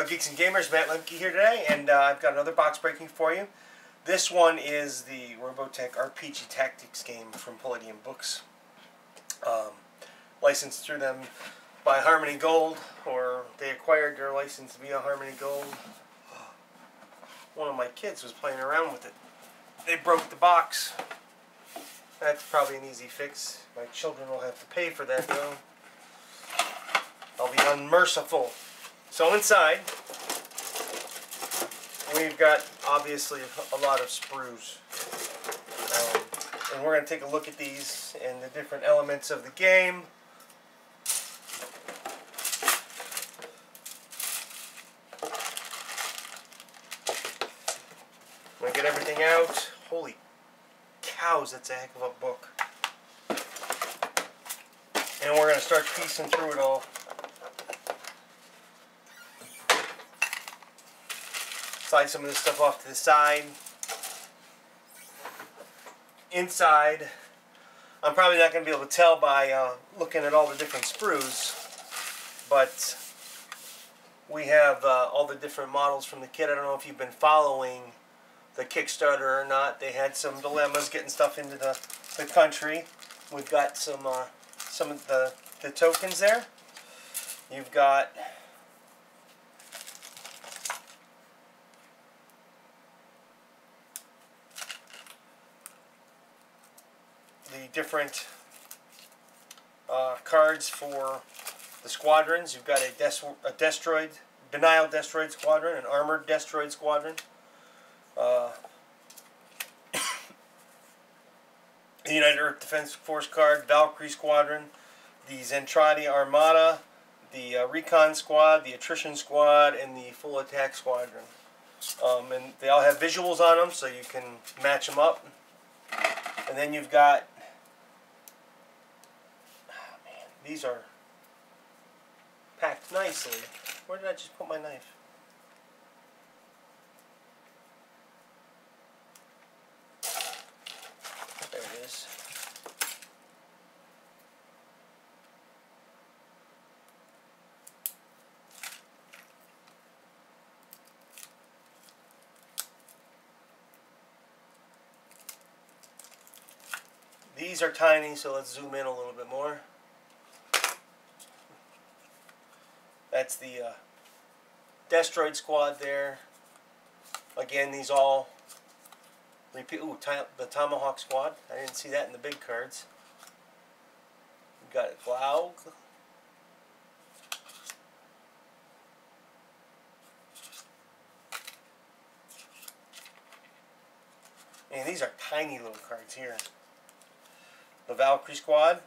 Geeks and Gamers, Matt Lemke here today, and I've got another box breaking for you. This one is the Robotech RPG Tactics game from Palladium books. Licensed through them by Harmony Gold, or they acquired their license via Harmony Gold. One of my kids was playing around with it. They broke the box. That's probably an easy fix. My children will have to pay for that though. I'll be unmerciful. So inside, we've got obviously a lot of sprues. And we're going to take a look at these and the different elements of the game. I'm going to get everything out. Holy cows, that's a heck of a book. And we're going to start piecing through it all. Slide some of this stuff off to the side. Inside, I'm probably not going to be able to tell by looking at all the different sprues, but we have all the different models from the kit. I don't know if you've been following the Kickstarter or not. They had some dilemmas getting stuff into the country. We've got some of the tokens there. You've got the different cards for the squadrons. You've got a destroid, denial destroid squadron, an armored destroid squadron, the United Earth Defense Force card, Valkyrie squadron, the Zentradi Armada, the recon squad, the attrition squad, and the full attack squadron. And they all have visuals on them, so you can match them up. And then you've got, these are packed nicely. Where did I just put my knife? There it is. These are tiny, so let's zoom in a little bit more. That's the Destroid squad there. Again, these all repeat. Ooh, the Tomahawk squad. I didn't see that in the big cards. We've got Glaug. And these are tiny little cards here. The Valkyrie squad.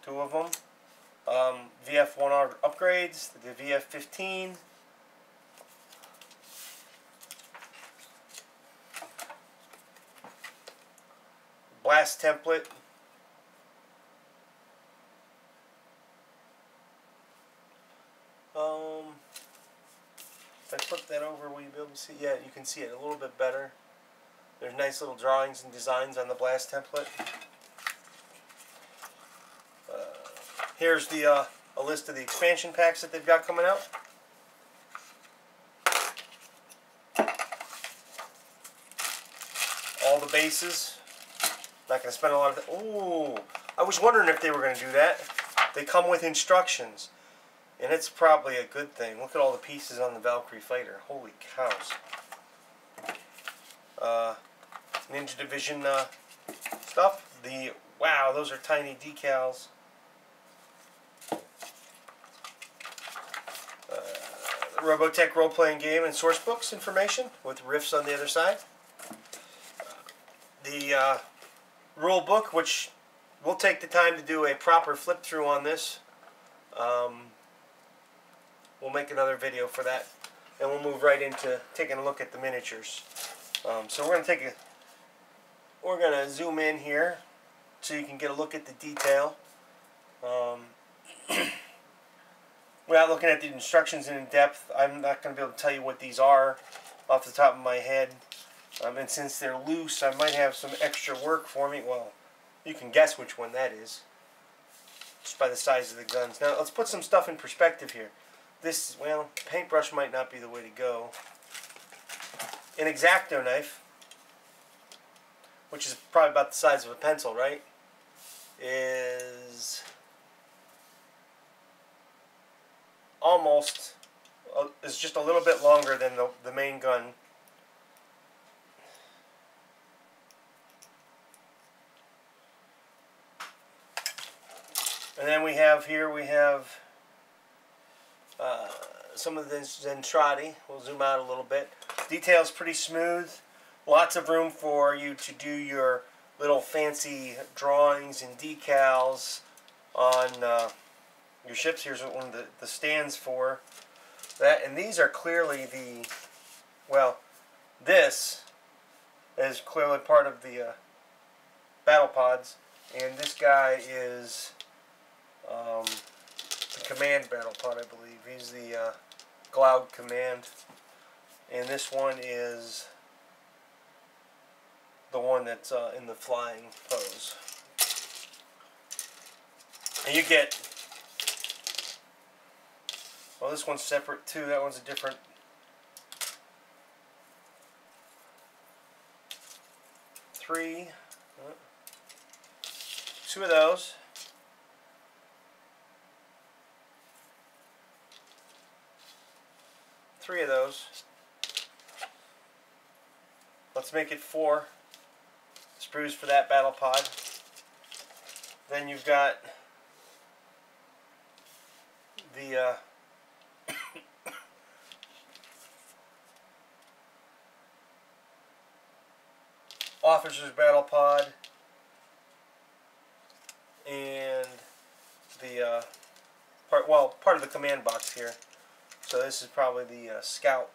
Two of them. VF1R upgrades, the VF15, blast template, if I flip that over, will you be able to see? Yeah, you can see it a little bit better. There's nice little drawings and designs on the blast template. Here's the a list of the expansion packs that they've got coming out. All the bases. Not going to spend a lot of. Ooh, I was wondering if they were going to do that. They come with instructions, and it's probably a good thing. Look at all the pieces on the Valkyrie fighter. Holy cows! Ninja Division stuff. Wow, those are tiny decals. Robotech role-playing game and source books information with riffs on the other side. The rule book, which we'll take the time to do a proper flip-through on this. We'll make another video for that, and we'll move right into taking a look at the miniatures. So we're gonna zoom in here so you can get a look at the detail. Without looking at the instructions in depth, I'm not going to be able to tell you what these are off the top of my head. And since they're loose, I might have some extra work for me. Well, you can guess which one that is, just by the size of the guns. Now, let's put some stuff in perspective here. this, well, paintbrush might not be the way to go. An X-Acto knife, which is probably about the size of a pencil, right? Is almost, is just a little bit longer than the main gun. And then we have here, some of the Zentradi. We'll zoom out a little bit. Detail's pretty smooth. Lots of room for you to do your little fancy drawings and decals on your ships. Here's what one of the stands for that. And these are clearly the, well, this is clearly part of the battle pods. And this guy is the command battle pod, I believe. He's the Cloud Command. And this one is the one that's in the flying pose. And you get, well, this one's separate too. That one's a different. Two of those. Three of those. Let's make it 4 sprues for that battle pod. Then you've got the officer's battle pod and the part of the command box here. So this is probably the scout.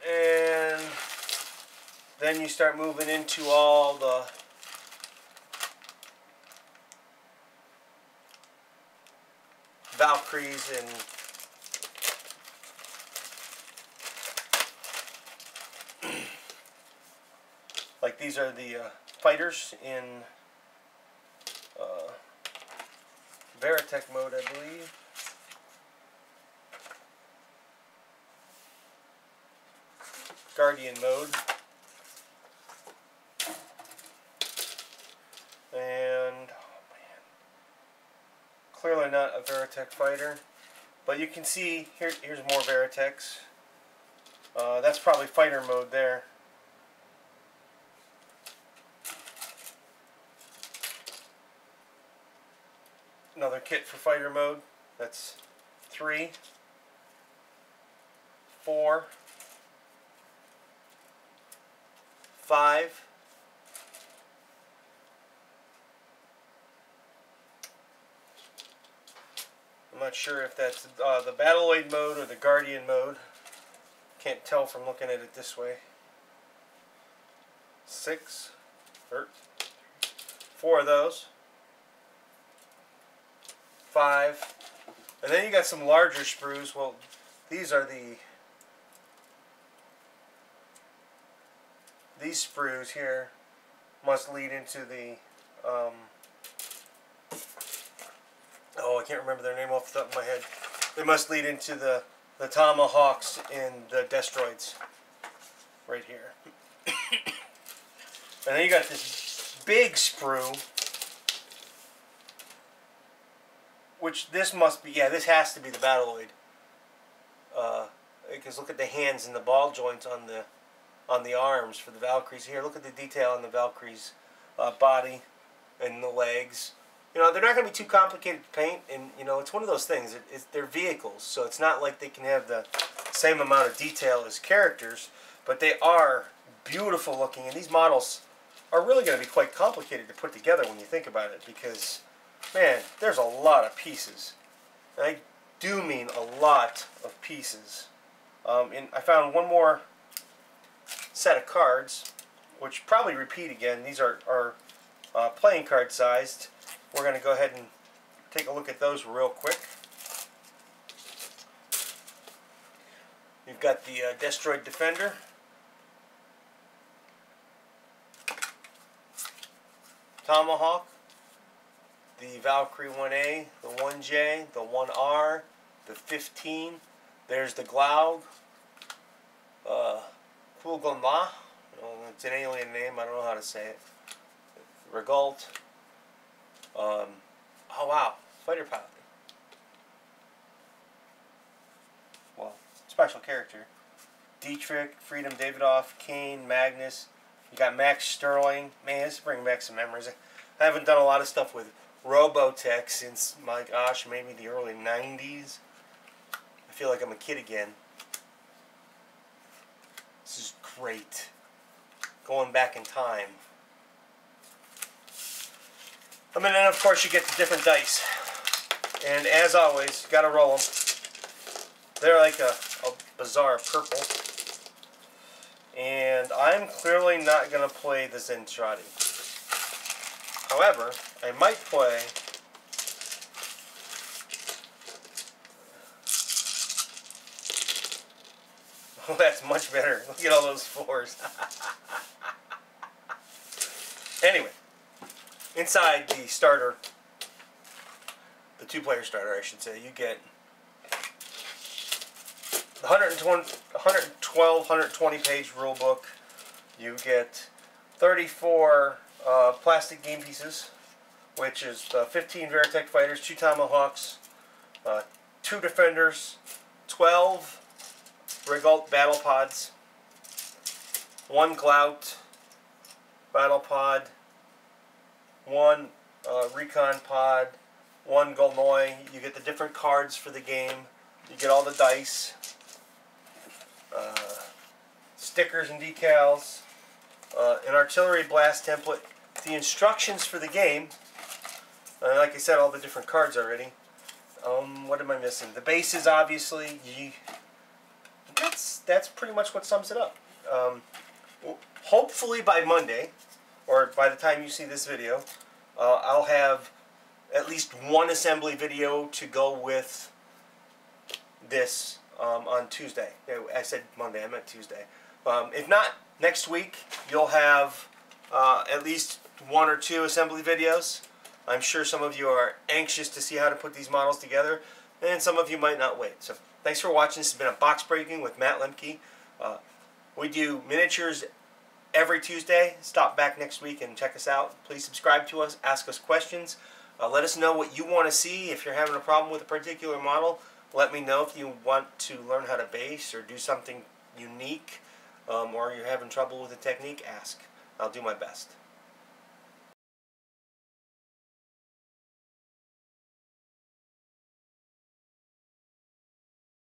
And then you start moving into all the Valkyries and like these are the fighters in Robotech mode, I believe. Guardian mode. And oh man, clearly not a Robotech fighter, but you can see here's more Robotechs. That's probably fighter mode there. Another kit for fighter mode. That's 3, 4, 5. I'm not sure if that's the Battleoid mode or the Guardian mode. Can't tell from looking at it this way. 6, 4 of those. 5. And then you got some larger sprues. Well, these are these sprues here must lead into the oh, I can't remember their name off the top of my head. They must lead into the Tomahawks and the Destroids right here. And then you got this big sprue, which this must be, yeah, this has to be the Battleoid. Because look at the hands and the ball joints on the arms for the Valkyries. Here, look at the detail on the Valkyries' body and the legs. You know, they're not going to be too complicated to paint, and you know, it's one of those things. They're vehicles, so it's not like they can have the same amount of detail as characters, but they are beautiful looking, and these models are really going to be quite complicated to put together when you think about it, because man, there's a lot of pieces. And I do mean a lot of pieces. And I found one more set of cards, which probably repeat again. These are playing card sized. We're going to go ahead and take a look at those real quick. You've got the Destroid Defender. Tomahawk. the Valkyrie 1A, the 1J, the 1R, the 15. There's the Glaug. Kulgonma. It's an alien name. I don't know how to say it. Regalt. Oh wow, fighter pilot. Well, special character. Dietrich, Freedom, Davidoff, Kane, Magnus. You got Max Sterling. Man, this is bringing back some memories. I haven't done a lot of stuff with Robotech since, my gosh, maybe the early 90s. I feel like I'm a kid again. This is great. Going back in time. And then, of course, you get the different dice. And as always, you got to roll them. They're like a bizarre purple. And I'm clearly not going to play the Zentradi. However, I might play oh, that's much better. Look at all those fours. Anyway, inside the starter, the two-player starter, I should say, you get the 120 page rule book. You get 34 plastic game pieces, which is 15 Veritech fighters, 2 Tomahawks, 2 Defenders, 12 Regalt battle pods, 1 Glout battle pod, 1 Recon pod, 1 Golnoy. You get the different cards for the game. You get all the dice, stickers and decals, an artillery blast template, the instructions for the game. Like I said, all the different cards already. What am I missing? The bases, obviously. That's pretty much what sums it up. Hopefully by Monday, or by the time you see this video, I'll have at least one assembly video to go with this on Tuesday. I said Monday, I meant Tuesday. If not, next week you'll have at least 1 or 2 assembly videos. I'm sure some of you are anxious to see how to put these models together, and some of you might not wait. So thanks for watching. This has been a box breaking with Matt Lemke. We do miniatures every Tuesday. Stop back next week and check us out. Please subscribe to us, ask us questions. Let us know what you want to see. If you're having a problem with a particular model, let me know. If you want to learn how to base or do something unique, or you're having trouble with a technique, ask. I'll do my best.